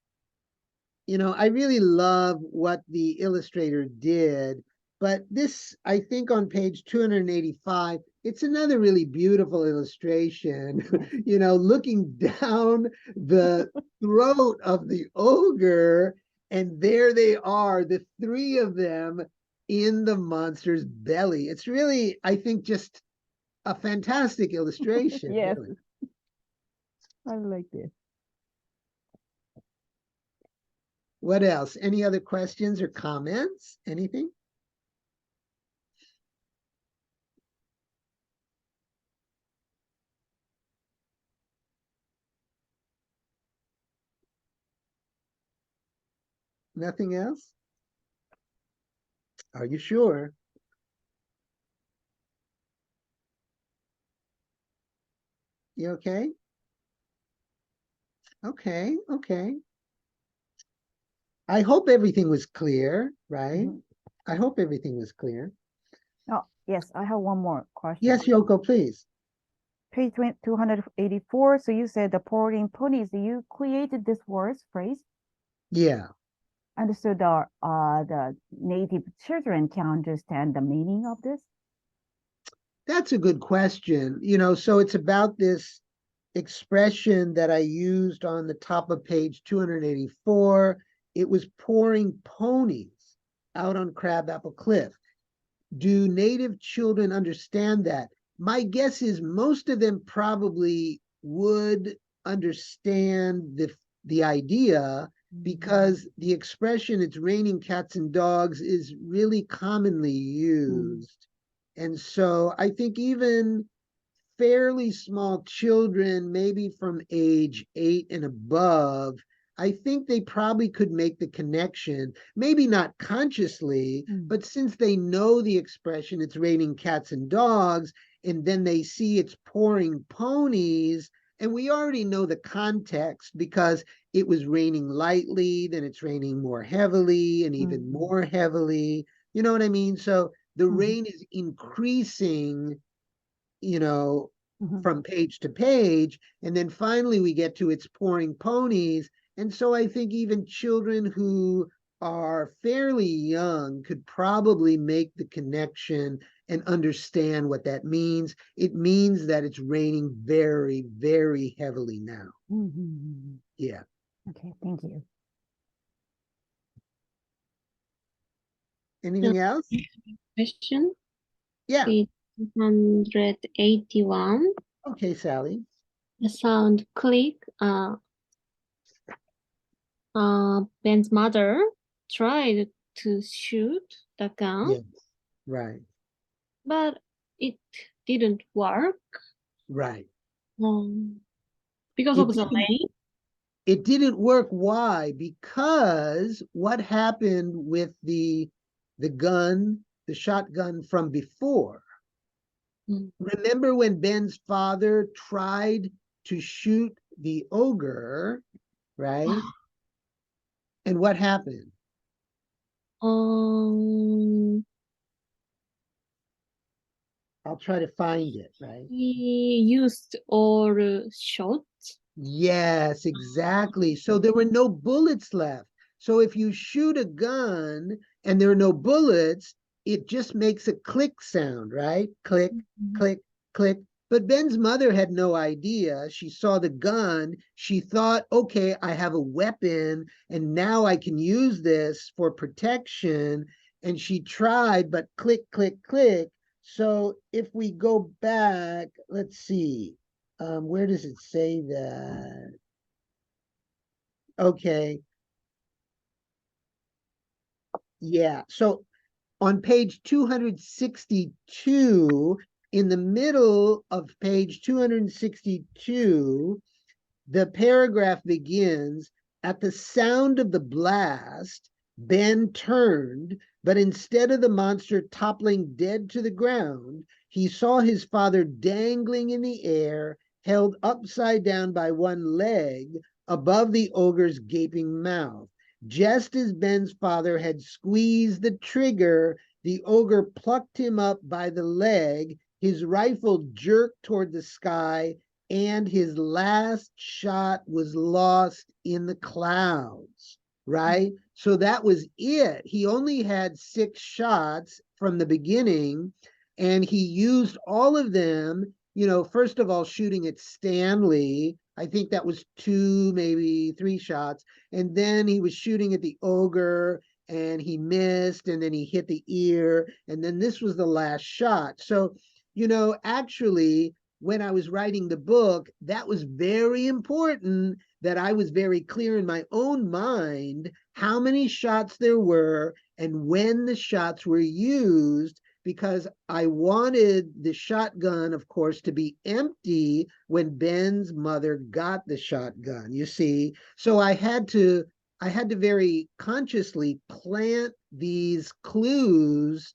I really love what the illustrator did. But this, I think on page 285, it's another really beautiful illustration, looking down the throat of the ogre, and there they are, the 3 of them in the monster's belly. It's really, I think, just a fantastic illustration. Yes. Really. I like this. What else? Any other questions or comments? Anything? Nothing else? Are you sure? You okay? Okay, okay. I hope everything was clear, right? I hope everything was clear. Oh, yes, I have one more question. Yes, Yoko, please. Page 284. So you said the pouring ponies. You created this word phrase, Yeah. and so the native children can understand the meaning of this. That's a good question. So it's about this expression that I used on the top of page 284. It was pouring ponies out on Crabapple Cliff. Do native children understand that? My guess is most of them probably would understand the idea, because the expression "it's raining cats and dogs" is really commonly used. And so I think even fairly small children, maybe from age 8 and above, I think they probably could make the connection, maybe not consciously, but since they know the expression "it's raining cats and dogs," and then they see "it's pouring ponies," and we already know the context because it was raining lightly, then it's raining more heavily and even more heavily. You know what I mean? So the rain is increasing, from page to page. And then finally we get to "it's pouring ponies." And so I think even children who are fairly young could probably make the connection and understand what that means. It means that it's raining very, very heavily now. Yeah. Okay, thank you. Anything else? Question. Yeah. Page 181. Okay, Sally. The sound click. Ben's mother tried to shoot the gun, Yes. Right. but it didn't work Right. because It of the didn't rain. It didn't work. Why? Because what happened with the gun, the shotgun from before? Remember when Ben's father tried to shoot the ogre, right? And what happened? I'll try to find it, right? He used all shots. Yes, exactly. So there were no bullets left. So if you shoot a gun and there are no bullets, it just makes a click sound, right? Click, click, click. But Ben's mother had no idea. She saw the gun. She thought, okay, I have a weapon and now I can use this for protection. And she tried, but click, click, click. So if we go back, let's see. Where does it say that? Okay. Yeah. So on page 262, in the middle of page 262, the paragraph begins, "At the sound of the blast, Ben turned, but instead of the monster toppling dead to the ground, he saw his father dangling in the air, held upside down by one leg above the ogre's gaping mouth. Just as Ben's father had squeezed the trigger, the ogre plucked him up by the leg, his rifle jerked toward the sky, and his last shot was lost in the clouds," right? So that was it. He only had 6 shots from the beginning, and he used all of them, first of all, shooting at Stanley. I think that was 2, maybe 3 shots. And then he was shooting at the ogre and he missed, and then he hit the ear. And then this was the last shot. So, actually, when I was writing the book, that was very important, that I was very clear in my own mind how many shots there were and when the shots were used, because I wanted the shotgun, of course, to be empty when Ben's mother got the shotgun, you see. So I had to very consciously plant these clues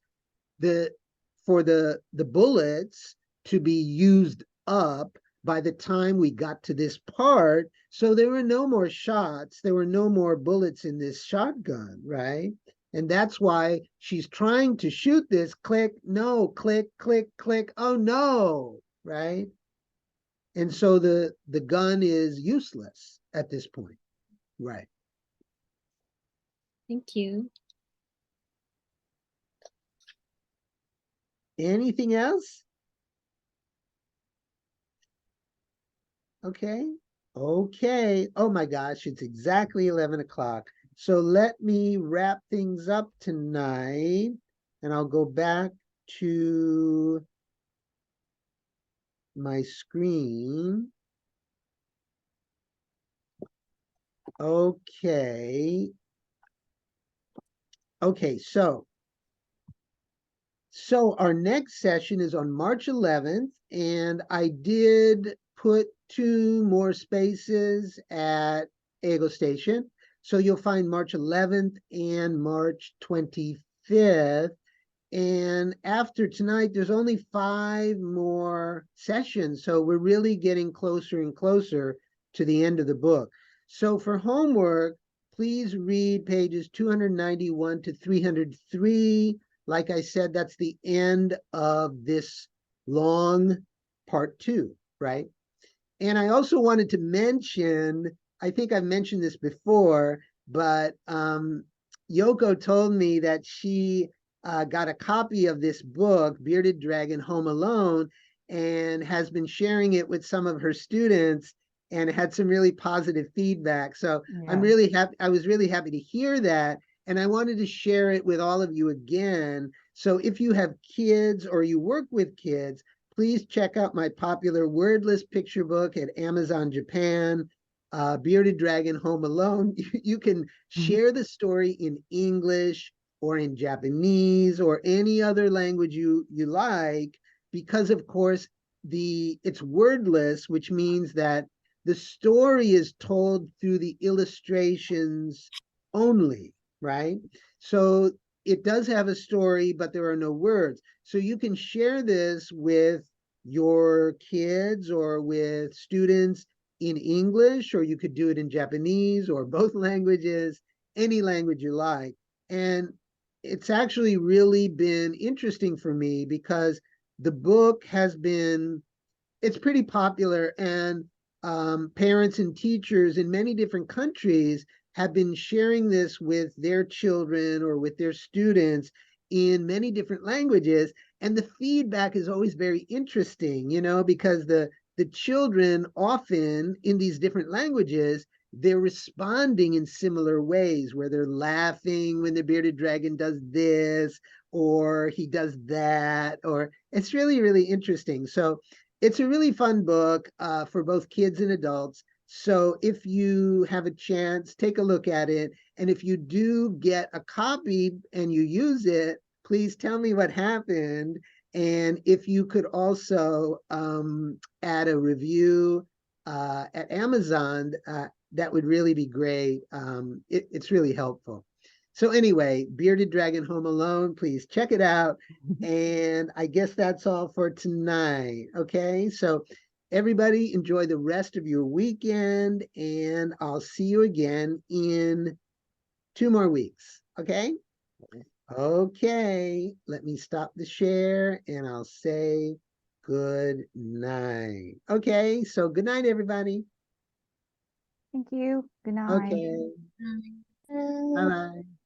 for the bullets to be used up by the time we got to this part. So there were no more shots. There were no more bullets in this shotgun, right? And that's why she's trying to shoot this. Click, no, click, click, click. Oh no, right? And so the gun is useless at this point, right? Thank you. Anything else? Okay. Okay. Oh my gosh, it's exactly 11 o'clock. So let me wrap things up tonight and I'll go back to my screen. Okay. Okay, so our next session is on March 11th, and I did put 2 more spaces at Ego Station. So you'll find March 11th and March 25th. And after tonight, there's only 5 more sessions. So we're really getting closer and closer to the end of the book. So for homework, please read pages 291 to 303. Like I said, that's the end of this long part 2, right? And I also wanted to mention, I think I've mentioned this before, but Yoko told me that she got a copy of this book, Bearded Dragon Home Alone, and has been sharing it with some of her students and had some really positive feedback. So I'm Yeah. really happy. I was really happy to hear that. And I wanted to share it with all of you again. So if you have kids or you work with kids, please check out my popular wordless picture book at Amazon Japan, Bearded Dragon Home Alone. You can share the story in English or in Japanese or any other language you like, because of course it's wordless, which means that the story is told through the illustrations only, right? So it does have a story, but there are no words. So you can share this with your kids or with students in English, or you could do it in Japanese or both languages, any language you like. And it's actually really been interesting for me because the book it's pretty popular, and parents and teachers in many different countries have been sharing this with their children or with their students in many different languages. And the feedback is always very interesting, because the children often in these different languages, they're responding in similar ways where they're laughing when the bearded dragon does this or he does that, or it's really, really interesting. So it's a really fun book for both kids and adults. So if you have a chance, take a look at it. And if you do get a copy and you use it, please tell me what happened. And if you could also add a review at Amazon, that would really be great. It's really helpful. So anyway, Bearded Dragon Home Alone, please check it out. And I guess that's all for tonight. Okay, so everybody enjoy the rest of your weekend, and I'll see you again in 2 more weeks. Okay. Okay, let me stop the share and I'll say good night. Okay, so good night, everybody. Thank you. Good night. Okay, Um, bye bye.